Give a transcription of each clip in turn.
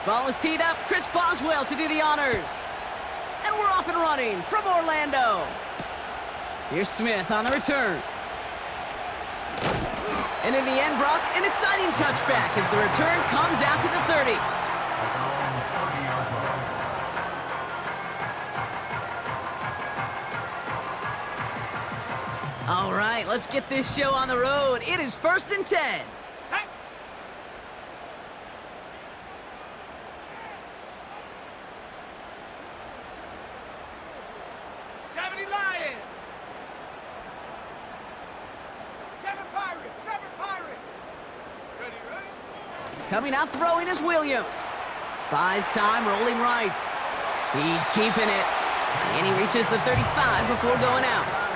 Ball is teed up. Chris Boswell to do the honors. And we're off and running from Orlando. Here's Smith on the return. And in the end, Brock, an exciting touchback as the return comes out to the 30. All right, let's get this show on the road. It is 1st and 10. 70 Lions. 7 Pirates. 7 Pirates. Ready, ready? Coming out throwing is Williams. Buys time, rolling right. He's keeping it. And he reaches the 35 before going out.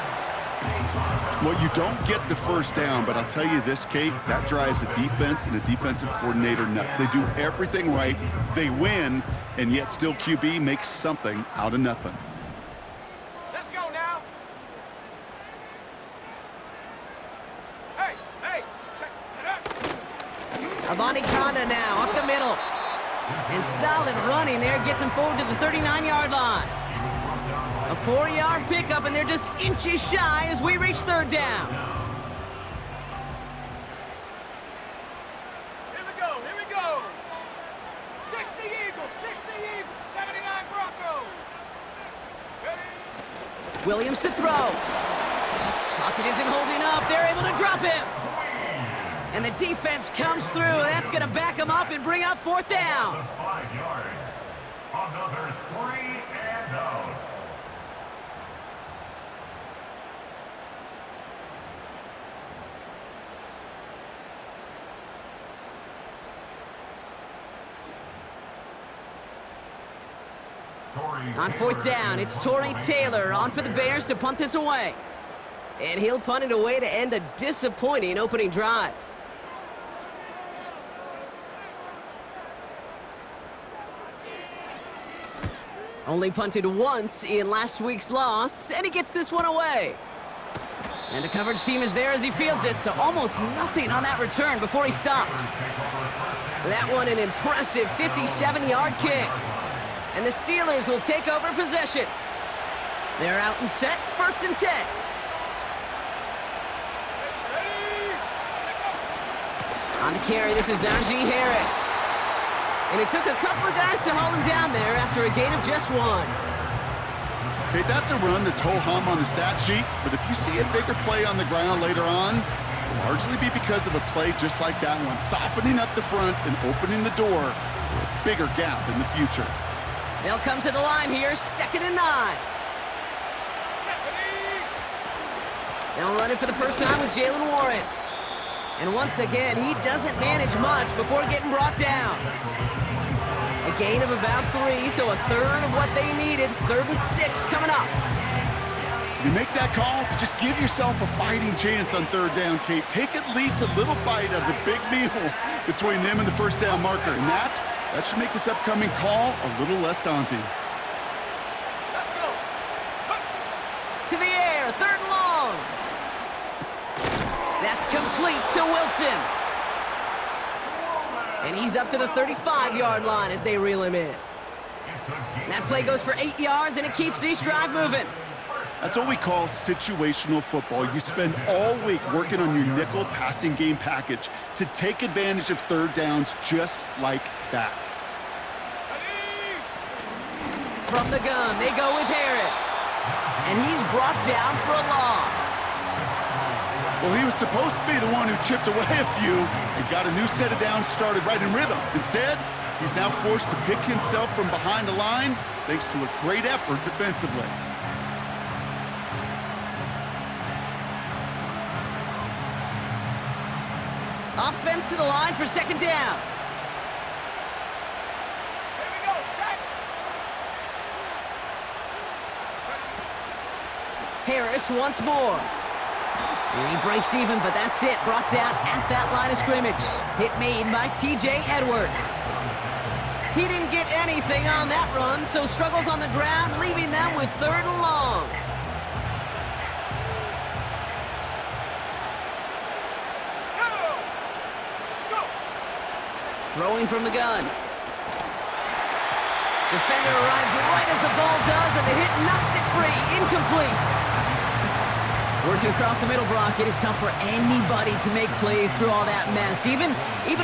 Well, you don't get the first down, but I'll tell you this, Kate, that drives a defense and a defensive coordinator nuts. They do everything right, they win, and yet still QB makes something out of nothing. Let's go now. Hey, check it out. Abani Kanda now up the middle. And solid running there gets him forward to the 39-yard line. A 4-yard pickup, and they're just inches shy as we reach 3rd down. Here we go. 60 Eagles, 79 Broncos. Ready? Williams to throw. Pocket isn't holding up. They're able to drop him. And the defense comes through. That's going to back him up and bring up 4th down. 5 yards. Another 3 and out. On 4th down, it's Torrey Taylor on for the Bears to punt this away. And he'll punt it away to end a disappointing opening drive. Only punted once in last week's loss, and he gets this one away. And the coverage team is there as he fields it, so almost nothing on that return before he stopped. That one an impressive 57-yard kick. And the Steelers will take over possession. They're out and set, 1st and 10. On the carry, this is Najee Harris. And it took a couple of guys to haul him down there after a gain of just 1. Okay, that's a run that's ho-hum on the stat sheet, but if you see a bigger play on the ground later on, it'll largely be because of a play just like that one, softening up the front and opening the door for a bigger gap in the future. They'll come to the line here, 2nd and 9. They'll run it for the first time with Jalen Warren. And once again, he doesn't manage much before getting brought down. A gain of about 3, so a third of what they needed. 3rd and 6 coming up. You make that call to just give yourself a fighting chance on 3rd down, Kate. Take at least a little bite out of the big meal between them and the first down marker. And that should make this upcoming call a little less daunting. Let's go. To the air, 3rd and long. That's complete to Wilson. And he's up to the 35-yard line as they reel him in. That play goes for 8 yards, and it keeps this drive moving. That's what we call situational football. You spend all week working on your nickel passing game package to take advantage of 3rd downs just like that. From the gun, they go with Harris. And he's brought down for a loss. Well, he was supposed to be the one who chipped away a few and got a new set of downs started right in rhythm. Instead, he's now forced to pick himself from behind the line thanks to a great effort defensively. Offense to the line for 2nd down. Here we go, set. Harris once more. And he breaks even, but that's it. Brought down at that line of scrimmage. Hit made by T.J. Edwards. He didn't get anything on that run, so struggles on the ground, leaving them with 3rd and long. Throwing from the gun. Defender arrives right as the ball does, and the hit knocks it free. Incomplete. Working across the middle, Brock, it is tough for anybody to make plays through all that mess, even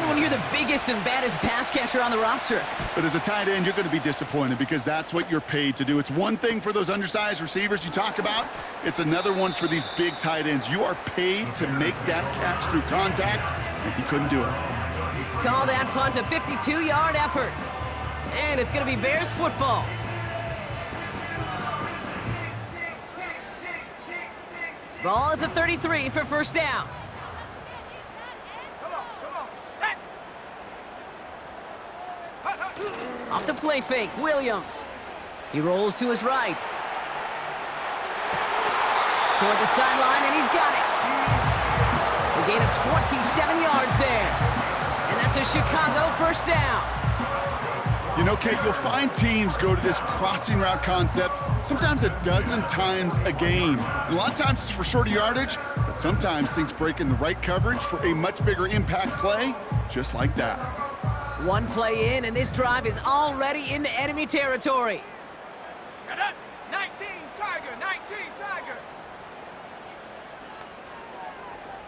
when you're the biggest and baddest pass catcher on the roster. But as a tight end, you're going to be disappointed because that's what you're paid to do. It's one thing for those undersized receivers you talk about. It's another one for these big tight ends. You are paid to make that catch through contact, and he couldn't do it. Call that punt a 52-yard effort. And it's going to be Bears football. Ball at the 33 for first down. Come on, set. Off the play fake, Williams. He rolls to his right. Toward the sideline, and he's got it. A gain of 27 yards there. And that's a Chicago first down. You know, Kate, you'll find teams go to this crossing route concept sometimes a dozen times a game. And a lot of times it's for shorter yardage, but sometimes things break in the right coverage for a much bigger impact play, just like that. One play in, and this drive is already into enemy territory. Shut up. 19 Tiger, 19 Tiger.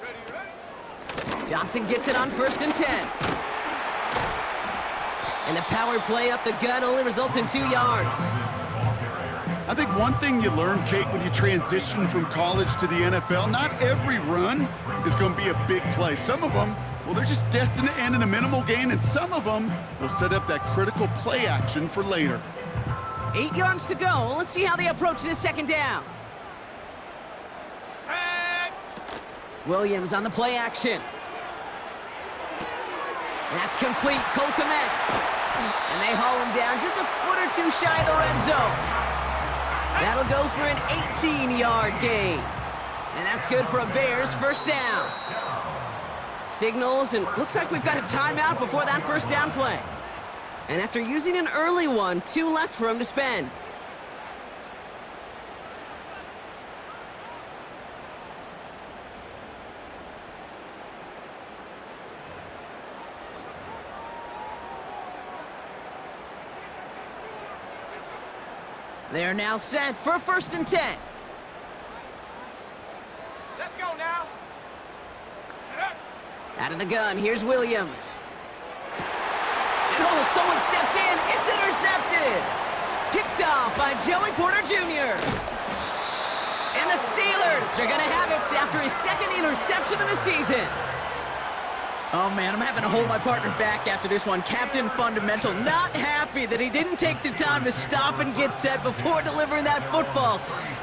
Ready. Johnson gets it on 1st and 10. And the power play up the gut only results in 2 yards. I think one thing you learn, Kate, when you transition from college to the NFL, not every run is going to be a big play. Some of them, well, they're just destined to end in a minimal gain, and some of them will set up that critical play action for later. 8 yards to go. Let's see how they approach this second down. Set. Williams on the play action. That's complete. Cole Kmet. And they haul him down just a foot or two shy of the red zone. That'll go for an 18-yard gain. And that's good for a Bears first down. Signals, and looks like we've got a timeout before that first down play. And after using an early one, 2 left for him to spend. They are now set for 1st and 10. Let's go now. Out of the gun, here's Williams. And oh, someone stepped in. It's intercepted. Picked off by Joey Porter Jr. And the Steelers are going to have it after his 2nd interception of the season. Oh, man, I'm having to hold my partner back after this one. Captain Fundamental not happy that he didn't take the time to stop and get set before delivering that football.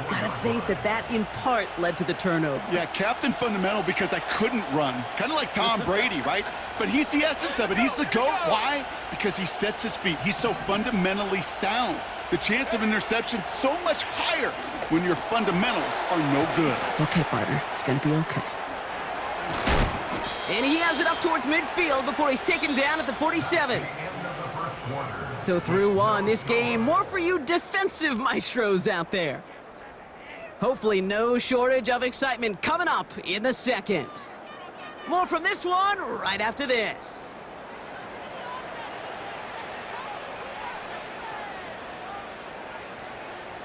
Gotta think that in part led to the turnover. Yeah, Captain Fundamental because I couldn't run. Kind of like Tom Brady, right? But he's the essence of it. He's the GOAT. Why? Because he sets his feet. He's so fundamentally sound. The chance of interception so much higher when your fundamentals are no good. It's okay, partner. It's gonna be okay. And he has it up towards midfield before he's taken down at the 47. So through one, this game, more for you defensive maestros out there. Hopefully no shortage of excitement coming up in the second. More from this one right after this.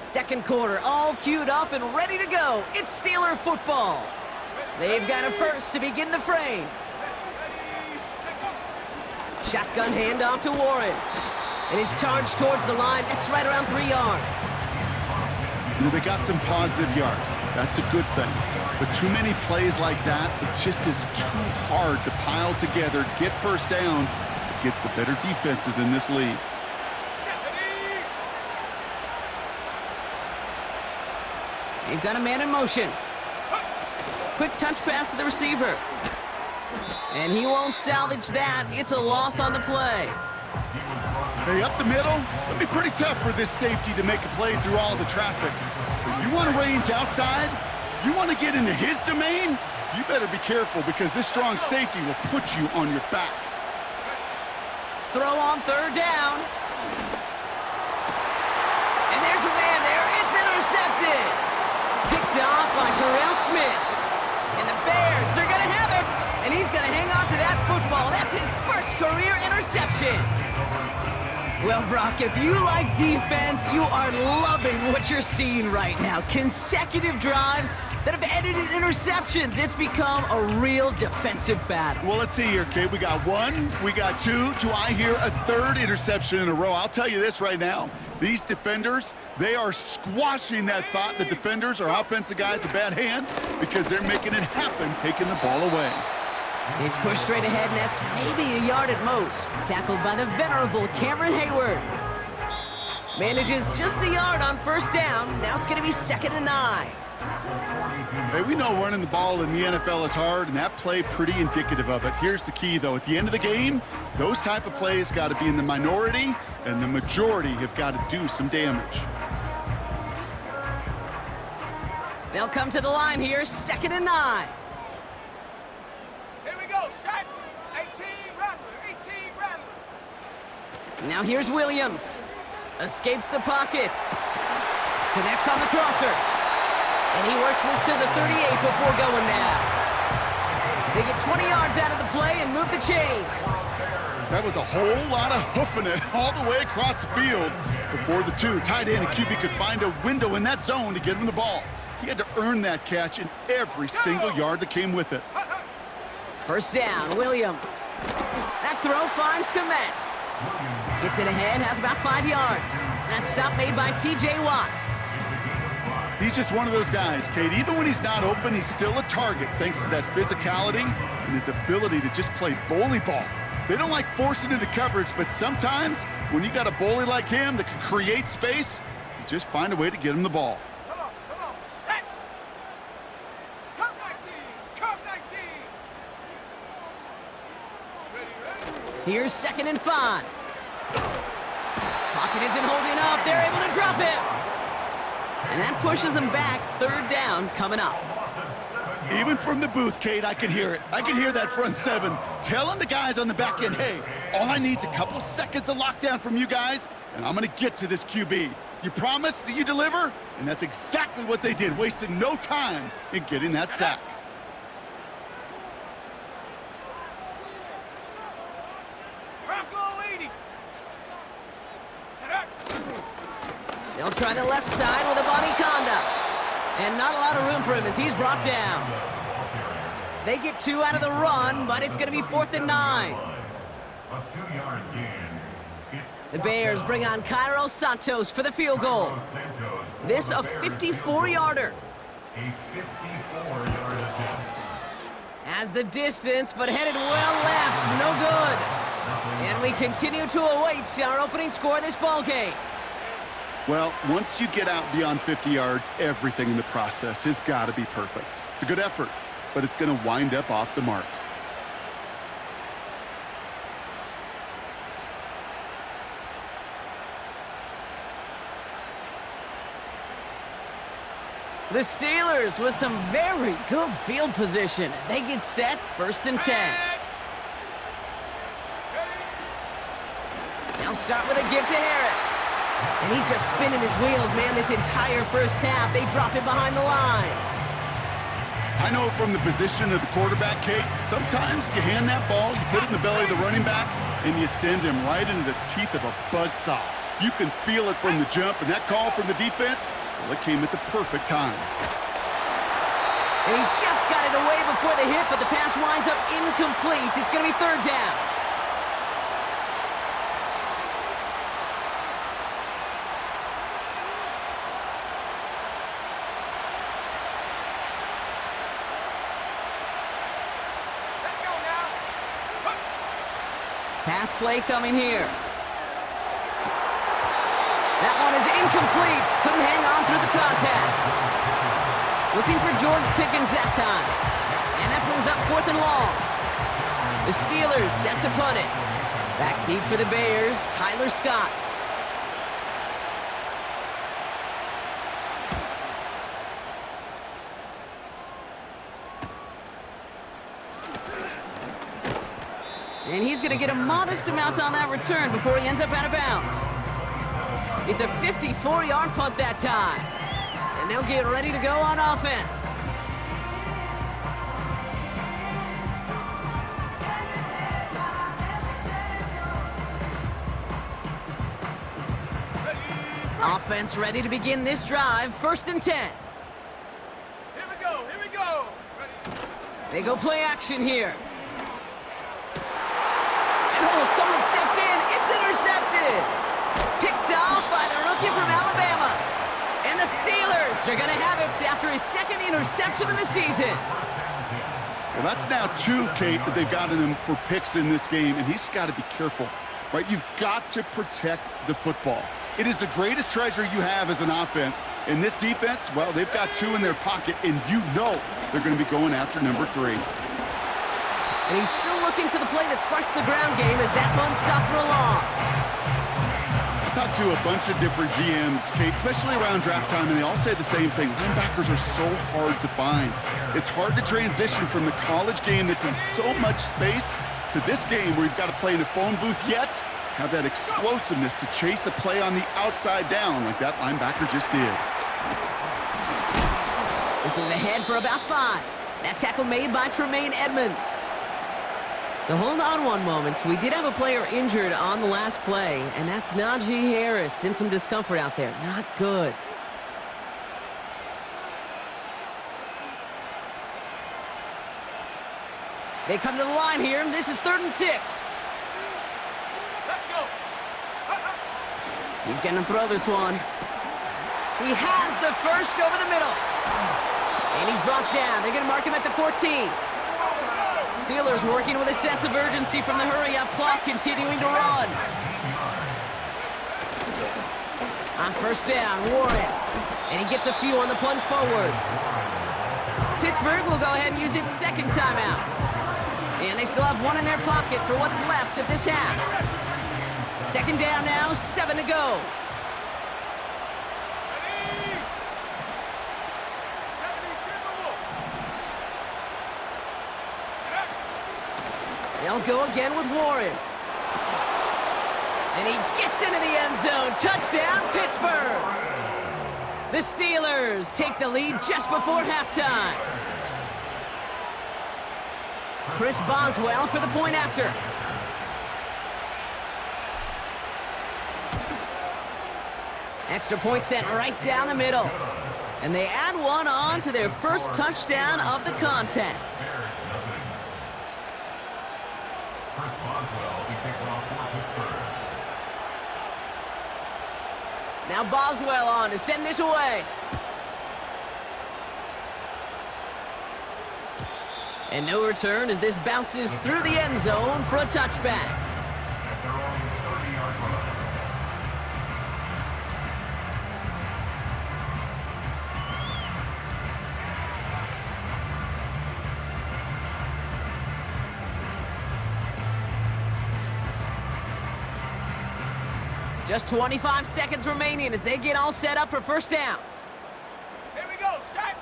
Second quarter, all queued up and ready to go. It's Steeler football. They've got a first to begin the frame. Shotgun handoff to Warren. And his charge towards the line, that's right around 3 yards. You know, they got some positive yards. That's a good thing. But too many plays like that, it just is too hard to pile together, get first downs against the better defenses in this league. They've got a man in motion. Quick touch pass to the receiver. And he won't salvage that. It's a loss on the play. Hey, up the middle, it'll be pretty tough for this safety to make a play through all the traffic. But you want to range outside, you want to get into his domain, you better be careful because this strong safety will put you on your back. Throw on 3rd down. And there's a man there. It's intercepted. Picked off by Terrell Smith. And the Bears are going to have it. And he's going to hang on to that football. That's his first career interception. Well, Brock, if you like defense, you are loving what you're seeing right now. Consecutive drives that have ended in interceptions. It's become a real defensive battle. Well, let's see here, kid. We got one, we got two. Do I hear a third interception in a row? I'll tell you this right now. These defenders, they are squashing that thought the defenders are offensive guys with bad hands because they're making it happen, taking the ball away. He's pushed straight ahead, and that's maybe a yard at most. Tackled by the venerable Cameron Hayward. Manages just a yard on first down. Now it's going to be 2nd and 9. Hey, we know running the ball in the NFL is hard, and that play pretty indicative of it. Here's the key, though. At the end of the game, those type of plays got to be in the minority, and the majority have got to do some damage. They'll come to the line here, 2nd and 9. Here we go, set. 18 Rattler. Now here's Williams. Escapes the pocket. Connects on the crosser. And he works this to the 38 before going down. They get 20 yards out of the play and move the chains. That was a whole lot of hoofing it all the way across the field before the two tight end and QB could find a window in that zone to get him the ball. He had to earn that catch in every single yard that came with it. First down, Williams. That throw finds Komet. Gets it ahead, has about 5 yards. That stop made by T.J. Watt. He's just one of those guys, Kate. Even when he's not open, he's still a target thanks to that physicality and his ability to just play bully ball. They don't like forcing into coverage, but sometimes when you got a bully like him that can create space, you just find a way to get him the ball. Come on, set. Come 19, come 19. Ready. Here's 2nd and 5. Pocket isn't holding up. They're able to drop him. And that pushes them back. 3rd down coming up. Even from the booth, Kate, I could hear it. I could hear that front seven telling the guys on the back end, hey, all I need is a couple seconds of lockdown from you guys, and I'm going to get to this QB. You promise that you deliver? And that's exactly what they did, wasted no time in getting that sack. Bronco 80. They'll try the left side with a body conduct. And not a lot of room for him as he's brought down. They get 2 out of the run, but it's going to be 4th and 9. A 2-yard gain. The Bears bring on Cairo Santos for the field goal. This a 54-yarder. A 54-yard attempt. Has the distance, but headed well left. No good. And we continue to await our opening score of this ball game. Well, once you get out beyond 50 yards, everything in the process has got to be perfect. It's a good effort, but it's going to wind up off the mark. The Steelers with some very good field position as they get set, 1st and 10. They'll start with a give to Harris. And he's just spinning his wheels, man, this entire first half. They drop him behind the line. I know from the position of the quarterback, Kate, sometimes you hand that ball, you put it in the belly of the running back, and you send him right into the teeth of a buzzsaw. You can feel it from the jump, and that call from the defense, well, it came at the perfect time. And he just got it away before the hit, but the pass winds up incomplete. It's going to be 3rd down. Pass play coming here. That one is incomplete. Couldn't hang on through the contact. Looking for George Pickens that time. And that brings up 4th and long. The Steelers set to punt it. Back deep for the Bears, Tyler Scott. And he's going to get a modest amount on that return before he ends up out of bounds. It's a 54-yard punt that time. And they'll get ready to go on offense. Offense ready to begin this drive. 1st and 10. Here we go, here we go. Ready. They go play action here. And oh, someone stepped in. It's intercepted. Picked off by the rookie from Alabama. And the Steelers are going to have it after his 2nd interception of the season. Well, that's now 2, Kate, that they've gotten him for picks in this game, and he's got to be careful, right? You've got to protect the football. It is the greatest treasure you have as an offense. In this defense, well, they've got 2 in their pocket, and you know they're going to be going after number 3. And he's still looking for the play that sparks the ground game as that one stopped for a loss. I talked to a bunch of different GMs, Kate, especially around draft time, and they all say the same thing. Linebackers are so hard to find. It's hard to transition from the college game that's in so much space to this game where you've got to play in a phone booth, yet have that explosiveness to chase a play on the outside down like that linebacker just did. This is ahead for about 5. That tackle made by Tremaine Edmonds. So hold on one moment. We did have a player injured on the last play, and that's Najee Harris in some discomfort out there. Not good. They come to the line here. This is 3rd and 6. Let's go. He's going to throw this one. He has the first over the middle. And he's brought down. They're going to mark him at the 14. Steelers working with a sense of urgency from the hurry-up clock, continuing to run. On 1st down, Warren. And he gets a few on the plunge forward. Pittsburgh will go ahead and use its 2nd timeout. And they still have 1 in their pocket for what's left of this half. 2nd down now, 7 to go. They'll go again with Warren. And he gets into the end zone. Touchdown, Pittsburgh. The Steelers take the lead just before halftime. Chris Boswell for the point after. Extra point sent right down the middle. And they add 1 on to their first touchdown of the contest. Now Boswell on to send this away. And no return as this bounces through the end zone for a touchback. Just 25 seconds remaining as they get all set up for 1st down. Here we go, set.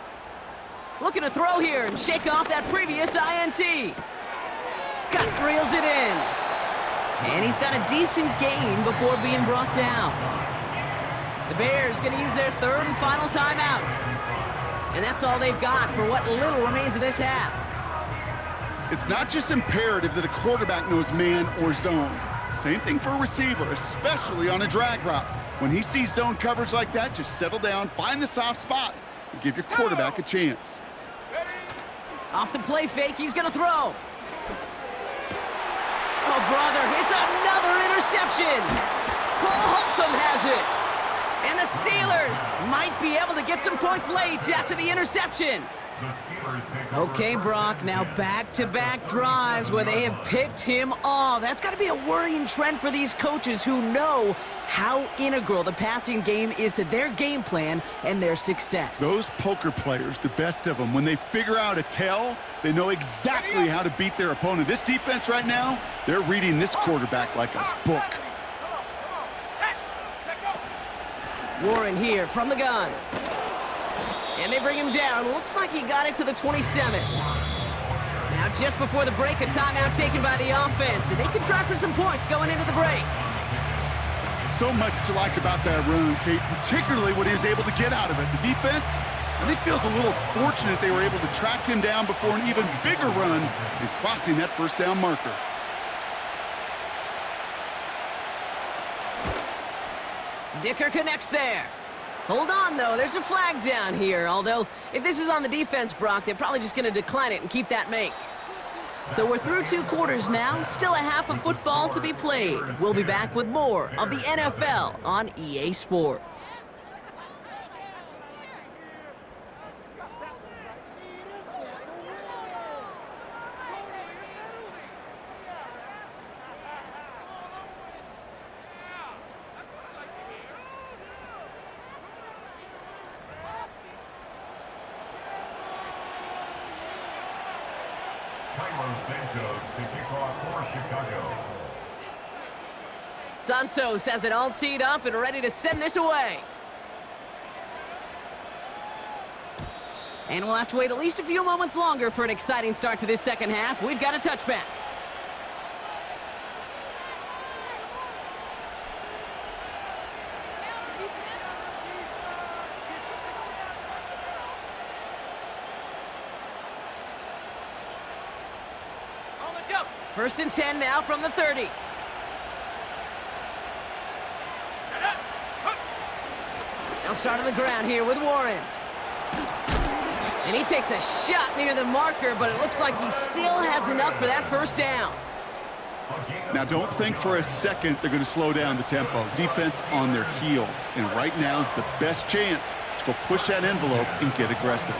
Looking to throw here and shake off that previous INT. Scott reels it in. And he's got a decent gain before being brought down. The Bears going to use their 3rd and final timeout. And that's all they've got for what little remains of this half. It's not just imperative that a quarterback knows man or zone. Same thing for a receiver, especially on a drag route. When he sees zone coverage like that, just settle down, find the soft spot, and give your quarterback a chance. Off the play fake, he's going to throw. Oh, brother, it's another interception. Cole Holcomb has it. And the Steelers might be able to get some points late after the interception. Okay, Brock, now back-to-back drives where they have picked him off. That's got to be a worrying trend for these coaches who know how integral the passing game is to their game plan and their success. Those poker players, the best of them, when they figure out a tell, they know exactly how to beat their opponent. This defense right now, they're reading this quarterback like a book. Warren here from the gun. And they bring him down. Looks like he got it to the 27. Now just before the break, a timeout taken by the offense. And they can try for some points going into the break. So much to like about that run, Kate, particularly what he was able to get out of it. The defense, I think, feels a little fortunate they were able to track him down before an even bigger run and crossing that 1st down marker. Dicker connects there. Hold on, though. There's a flag down here. Although, if this is on the defense, Brock, they're probably just going to decline it and keep that make. So we're through 2 quarters now. Still a half of football to be played. We'll be back with more of the NFL on EA Sports. Santos has it all teed up and ready to send this away. And we'll have to wait at least a few moments longer for an exciting start to this second half. We've got a touchback. On the jump. 1st and 10 now from the 30. They'll start on the ground here with Warren. And he takes a shot near the marker, but it looks like he still has enough for that first down. Now, don't think for a second they're going to slow down the tempo. Defense on their heels. And right now is the best chance to go push that envelope and get aggressive.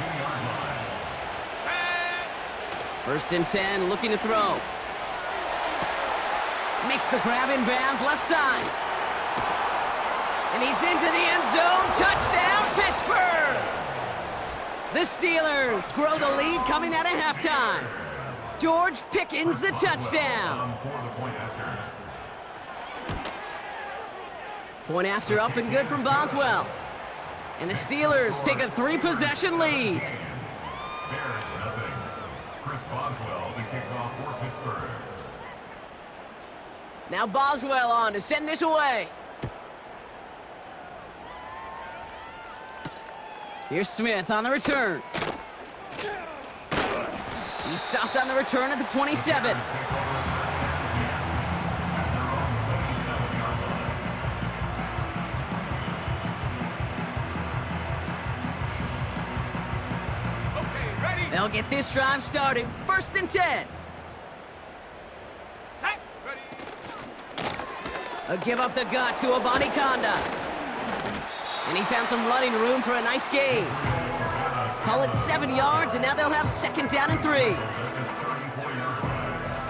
1st and 10, looking to throw. Makes the grab in bounds, left side. And he's into the end zone. Touchdown, Pittsburgh! The Steelers grow the lead coming out of halftime. George Pickens, the touchdown. Point after up and good from Boswell. And the Steelers take a 3-possession lead. There's nothing. Chris Boswell, the kickoff for Pittsburgh. Now Boswell on to send this away. Here's Smith on the return. He stopped on the return at the 27. Okay, ready. They'll get this drive started. 1st and 10. Set. Ready. A give up the gut to Abanikanda. And he found some running room for a nice gain. Call it 7 yards, and now they'll have 2nd down and 3.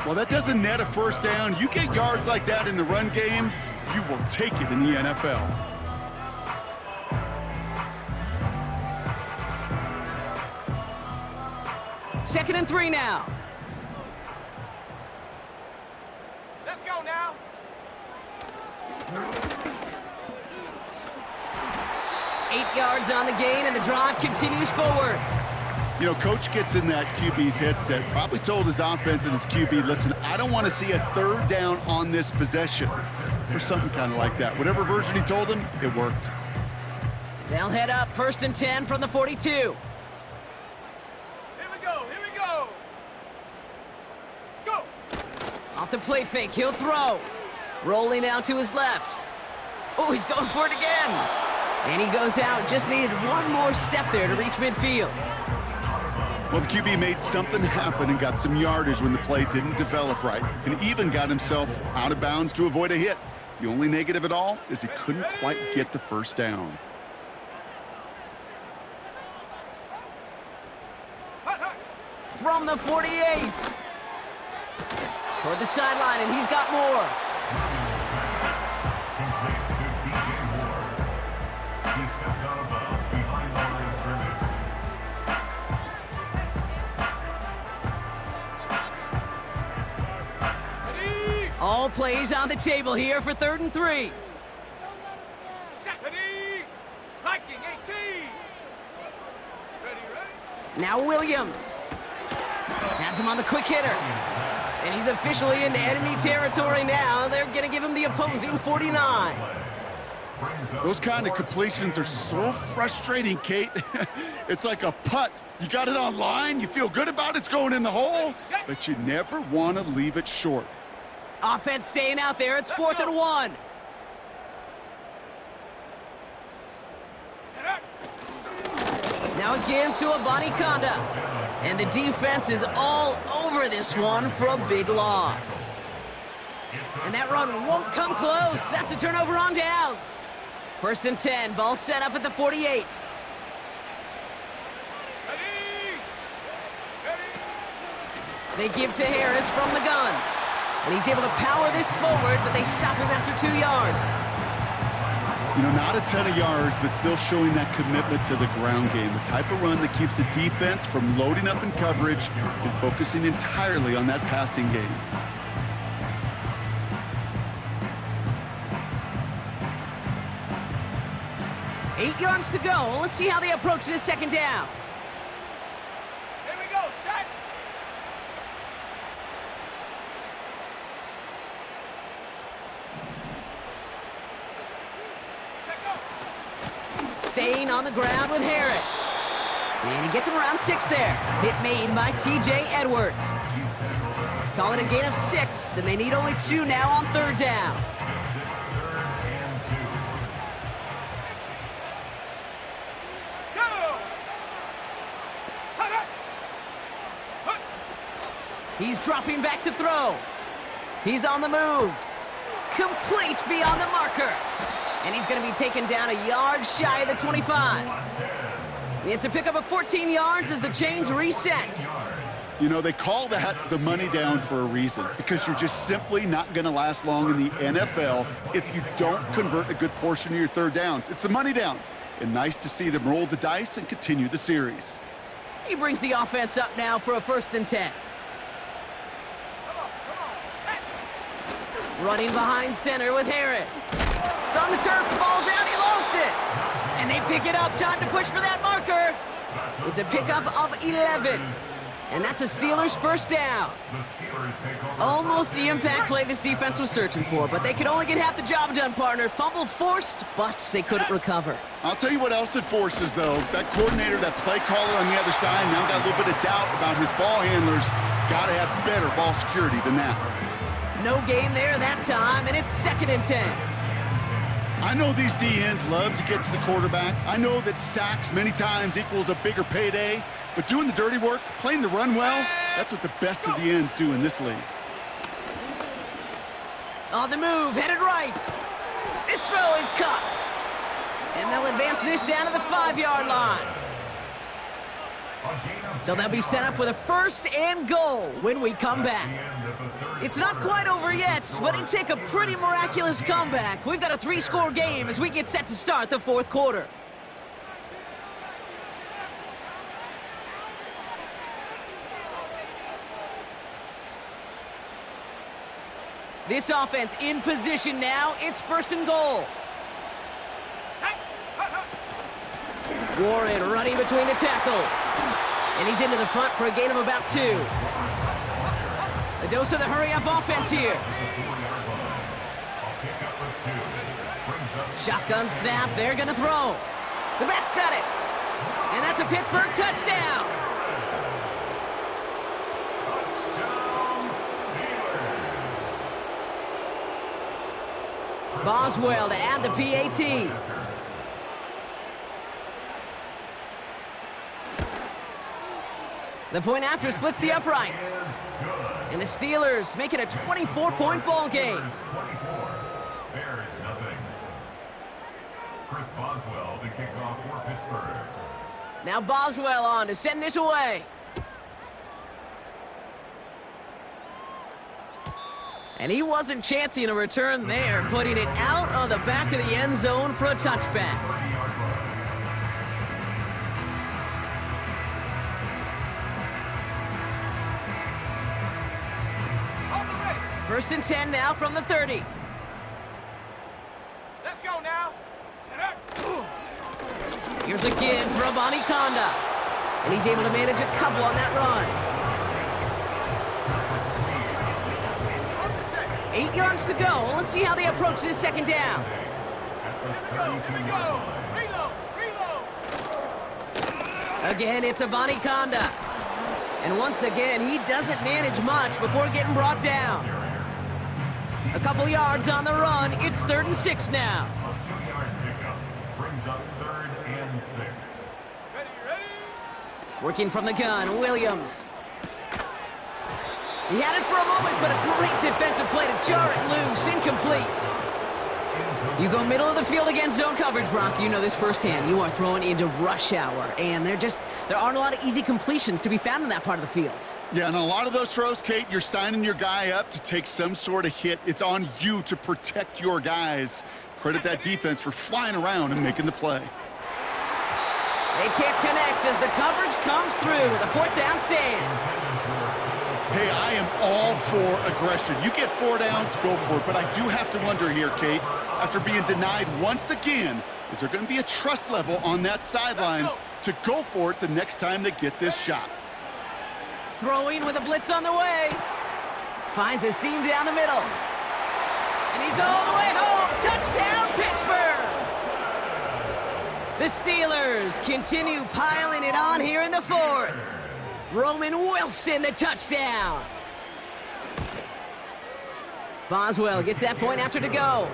Well, that doesn't net a first down. You get yards like that in the run game, you will take it in the NFL. Second and 3 now. Let's go now. 8 yards on the gain, and the drive continues forward. You know, coach gets in that QB's headset, probably told his offense and his QB, listen, I don't want to see a 3rd down on this possession, or something kind of like that. Whatever version he told him, it worked. They'll head up 1st and 10 from the 42. Here we go. Here we go. Go. Off the play fake, he'll throw. Rolling out to his left. Oh, he's going for it again. And he goes out, just needed one more step there to reach midfield. Well, the QB made something happen and got some yardage when the play didn't develop right, and even got himself out of bounds to avoid a hit. The only negative at all is he couldn't quite get the first down. From the 48. Toward the sideline, and he's got more. All plays on the table here for 3rd and 3. Set. Ready. Viking 18. Ready, ready. Now Williams. Has him on the quick hitter. And he's officially into enemy territory now. They're going to give him the opposing 49. Those kind of completions are so frustrating, Kate. It's like a putt. You got it on line, you feel good about it's going in the hole, but you never want to leave it short. Offense staying out there. It's 4th and 1. Now again to Abanikanda. And the defense is all over this one for a big loss. And that run won't come close. That's a turnover on downs. 1st and 10, ball set up at the 48. They give to Harris from the gun. And he's able to power this forward, but they stop him after 2 yards. You know, not a ton of yards, but still showing that commitment to the ground game. The type of run that keeps the defense from loading up in coverage and focusing entirely on that passing game. Eight yards to go. Let's see how they approach this 2nd down. Here we go, set. Staying on the ground with Harris. And he gets him around 6 there. Hit made by TJ Edwards. Call it a gain of 6, and they need only 2 now on 3rd down. He's dropping back to throw. He's on the move. Complete beyond the marker. And he's going to be taken down a yard shy of the 25. It's a pickup of 14 yards as the chains reset. You know, they call that the money down for a reason, because you're just simply not going to last long in the NFL if you don't convert a good portion of your 3rd downs. It's the money down. And nice to see them roll the dice and continue the series. He brings the offense up now for a 1st and 10. Running behind center with Harris. It's on the turf, the ball's out, he lost it. And they pick it up, time to push for that marker. It's a pickup of 11. And that's a Steelers 1st down. Almost the impact play this defense was searching for, but they could only get half the job done, partner. Fumble forced, but they couldn't recover. I'll tell you what else it forces, though. That coordinator, that play caller on the other side, now got a little bit of doubt about his ball handlers. Got to have better ball security than that. No gain there that time, and it's 2nd and 10. I know these DNs love to get to the quarterback. I know that sacks many times equals a bigger payday, but doing the dirty work, playing the run well, that's what the best of the ends do in this league. On the move, headed right. This throw is caught. And they'll advance this down to the 5-yard line. So they'll be set up with a 1st and goal when we come back. It's not quite over yet, but it'd take a pretty miraculous comeback. We've got a 3-score game as we get set to start the 4th quarter. This offense in position now. It's 1st and goal. Warren running between the tackles. And he's into the front for a gain of about 2. A dose of the hurry-up offense here. Shotgun snap, they're gonna throw. The back's got it. And that's a Pittsburgh touchdown. Boswell to add the PAT. The point after splits the uprights. And the Steelers make it a 24-point ball game. Bears nothing. Chris Boswell to kick off for Pittsburgh. Now Boswell on to send this away. And he wasn't chancing a return there, putting it out of the back of the end zone for a touchback. First and 10 now from the 30. Let's go now. Here's a give for Abanikanda. And he's able to manage a couple on that run. 8 yards to go. Let's see how they approach this 2nd down. Here we go. Reload. Again, it's Abanikanda. And once again, he doesn't manage much before getting brought down. A couple yards on the run. It's 3rd and 6 now. A 2-yard pickup brings up 3rd and 6. Ready. Working from the gun, Williams. He had it for a moment, but a great defensive play to jar it loose. Incomplete. You go middle of the field against zone coverage, Brock. You know this firsthand. You are throwing into rush hour, and there aren't a lot of easy completions to be found in that part of the field. Yeah, and a lot of those throws, Kate, you're signing your guy up to take some sort of hit. It's on you to protect your guys. Credit that defense for flying around and making the play. They can't connect as the coverage comes through with a 4th down stand. Hey, I am all for aggression. You get 4 downs, go for it. But I do have to wonder here, Kate, after being denied once again, is there going to be a trust level on that sidelines to go for it the next time they get this shot? Throwing with a blitz on the way. Finds a seam down the middle. And he's all the way home. Touchdown, Pittsburgh! The Steelers continue piling it on here in the 4th. Roman Wilson, the touchdown. Boswell gets that point after to go.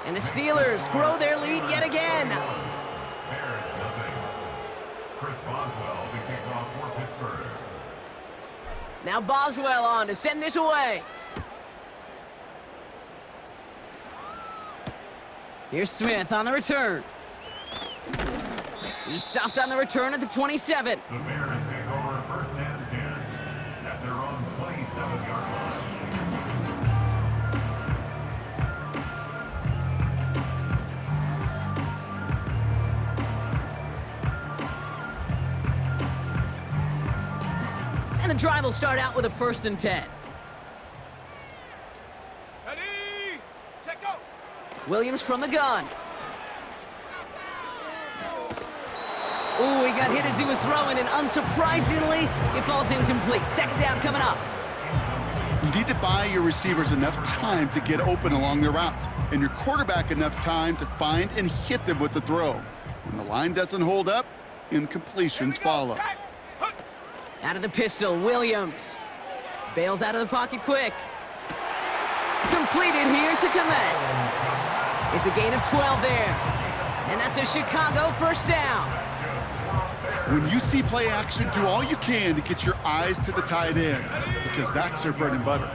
And the Steelers grow their lead yet again. Bears nothing. Chris Boswell, the kickoff for Pittsburgh. Now Boswell on to send this away. Here's Smith on the return. He stopped on the return at the 27. The Bears take over 1st and 10 at their own 27-yard line. And the drive will start out with a 1st and 10. Ready? Check go. Williams from the gun. Ooh, he got hit as he was throwing, and unsurprisingly, it falls incomplete. 2nd down coming up. You need to buy your receivers enough time to get open along their route, and your quarterback enough time to find and hit them with the throw. When the line doesn't hold up, incompletions follow. Out of the pistol, Williams. Bails out of the pocket quick. Completed here to Komet. It's a gain of 12 there. And that's a Chicago 1st down. When you see play action, do all you can to get your eyes to the tight end, because that's their bread and butter.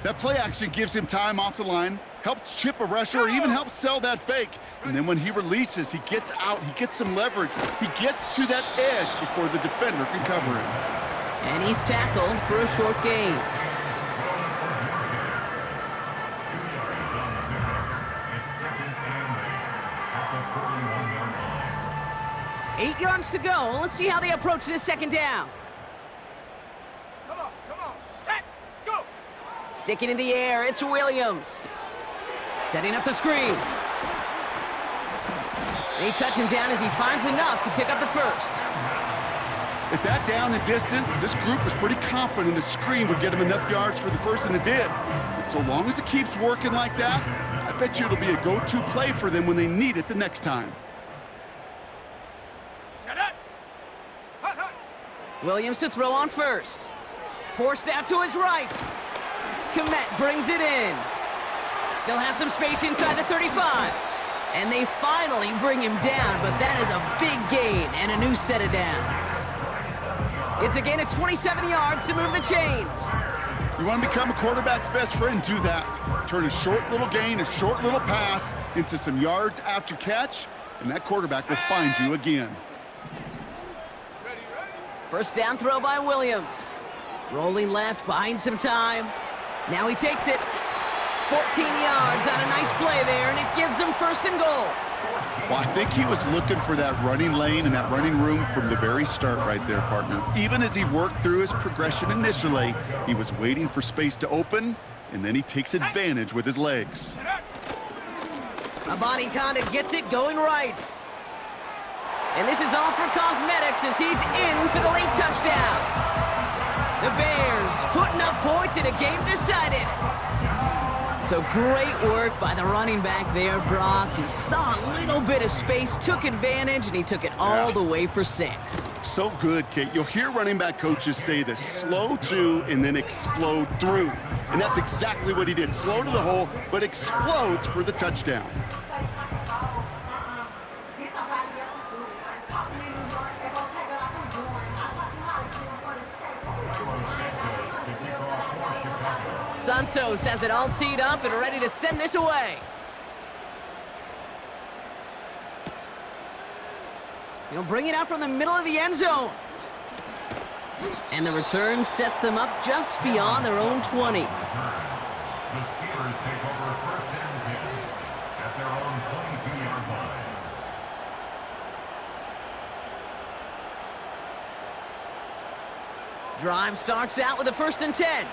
That play action gives him time off the line, helps chip a rusher, or even helps sell that fake. And then when he releases, he gets out, he gets some leverage. He gets to that edge before the defender can cover him. And he's tackled for a short gain. It's 2nd and 8 at the 41-yard line. 8 yards to go. Let's see how they approach this 2nd down. Come on. Set. Go. Sticking in the air, it's Williams. Setting up the screen. They touch him down as he finds enough to pick up the 1st. At that down and distance, this group was pretty confident the screen would get him enough yards for the 1st, and it did. And so long as it keeps working like that, I bet you it'll be a go-to play for them when they need it the next time. Set it. Hut. Williams to throw on 1st. Forced out to his right. Komet brings it in. Still has some space inside the 35. And they finally bring him down, but that is a big gain and a new set of downs. It's a gain of 27 yards to move the chains. You want to become a quarterback's best friend? Do that. Turn a short little gain, a short little pass into some yards after catch, and that quarterback will find you again. Ready. 1st down throw by Williams. Rolling left, buying some time. Now he takes it. 14 yards on a nice play there, and it gives him 1st and goal. Well, I think he was looking for that running lane and that running room from the very start right there, partner. Even as he worked through his progression initially, he was waiting for space to open, and then he takes advantage with his legs. Abanikanda gets it going right. And this is all for cosmetics as he's in for the late touchdown. The Bears putting up points in a game decided. So great work by the running back there, Brock. He saw a little bit of space, took advantage, and he took it all the way for 6. So good, Kate. You'll hear running back coaches say this: slow to and then explode through. And that's exactly what he did. Slow to the hole, but explodes for the touchdown. Santos has it all teed up and ready to send this away. He'll bring it out from the middle of the end zone. And the return sets them up just beyond their own 20. The Steelers take over first and 10 at their own 22-yard line. Drive starts out with a 1st and 10.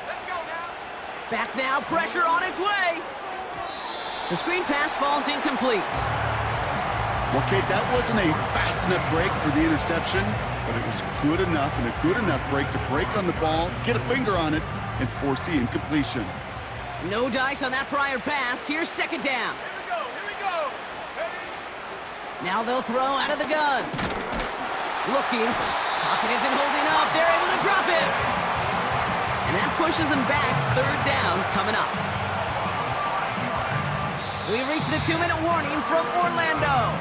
Let's go now. Back now, pressure on its way. The screen pass falls incomplete. Well, Kate, that wasn't a fast enough break for the interception, but it was good enough and a good enough break to break on the ball, get a finger on it, and force the incompletion. No dice on that prior pass. Here's 2nd down. Here we go. Ready? Now they'll throw out of the gun. Looking. Pocket isn't holding up. They're able to drop it. And that pushes them back. 3rd down coming up. We reach the 2-minute warning from Orlando.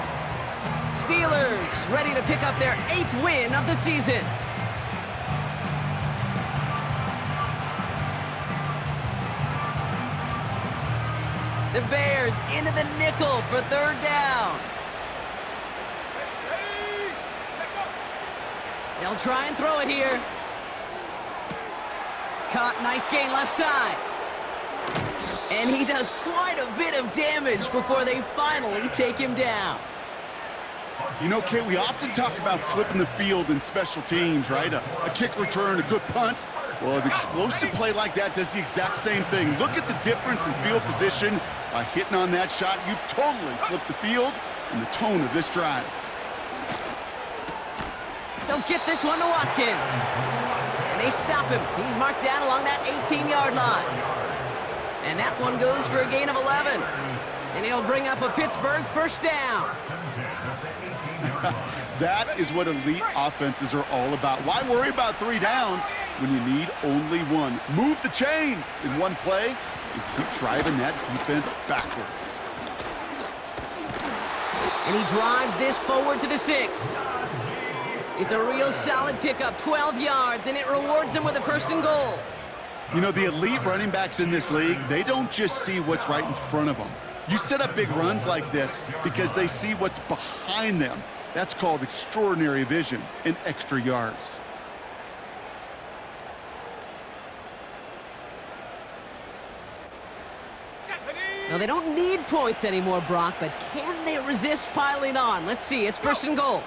Steelers ready to pick up their 8th win of the season. The Bears into the nickel for 3rd down. Ready? Set go. They'll try and throw it here. Caught, nice gain left side. And he does quite a bit of damage before they finally take him down. You know, Kate, we often talk about flipping the field in special teams, right? A kick return, a good punt. Well, an explosive play like that does the exact same thing. Look at the difference in field position. By hitting on that shot, you've totally flipped the field and the tone of this drive. They'll get this one to Watkins. And they stop him. He's marked down along that 18-yard line. And that one goes for a gain of 11. And he'll bring up a Pittsburgh 1st down. That is what elite offenses are all about. Why worry about 3 downs when you need only 1? Move the chains in one play and keep driving that defense backwards. And he drives this forward to the 6. It's a real solid pickup, 12 yards, and it rewards him with a 1st and goal. You know, the elite running backs in this league, they don't just see what's right in front of them. You set up big runs like this because they see what's behind them. That's called extraordinary vision and extra yards. Now, they don't need points anymore, Brock, but can they resist piling on? Let's see. It's 1st and goal.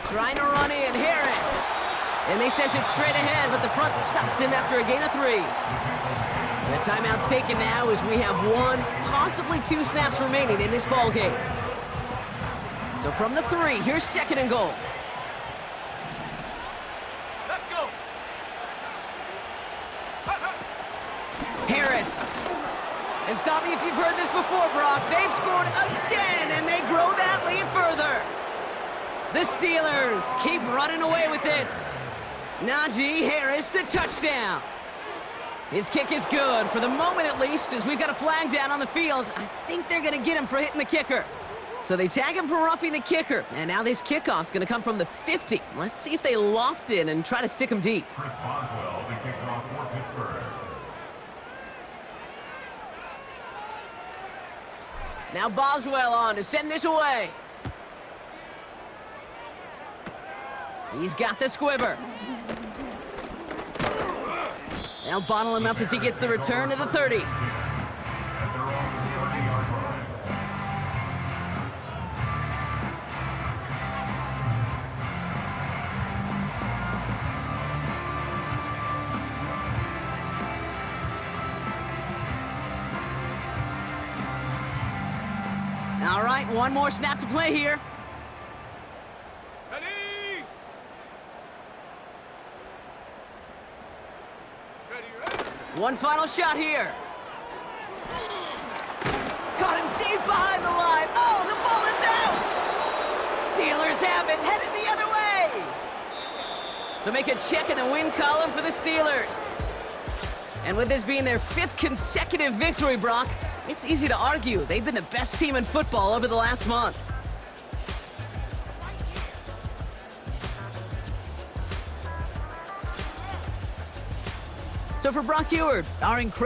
Trying to run in, Harris. And they sent it straight ahead, but the front stops him after a gain of 3. The timeout's taken now as we have 1, possibly 2 snaps remaining in this ball game. So from the 3, here's 2nd and goal. Let's go. Harris. And stop me if you've heard this before, Brock. They've scored again, and they grow that lead further. The Steelers keep running away with this. Najee Harris, the touchdown. His kick is good, for the moment at least, as we've got a flag down on the field. I think they're going to get him for hitting the kicker. So they tag him for roughing the kicker, and now this kickoff's going to come from the 50. Let's see if they loft in and try to stick him deep. Chris Boswell, the kicks off for Pittsburgh. Now Boswell on to send this away. He's got the squibber. They'll bottle him up as he gets the return to the 30. All right, 1 more snap to play here. Ready? Ready? 1 final shot here. Caught him deep behind the line. Oh, the ball is out! Steelers have it, headed the other way! So make a check in the win column for the Steelers. And with this being their 5th consecutive victory, Brock, it's easy to argue they've been the best team in football over the last month. So for Brock Eward, our incredible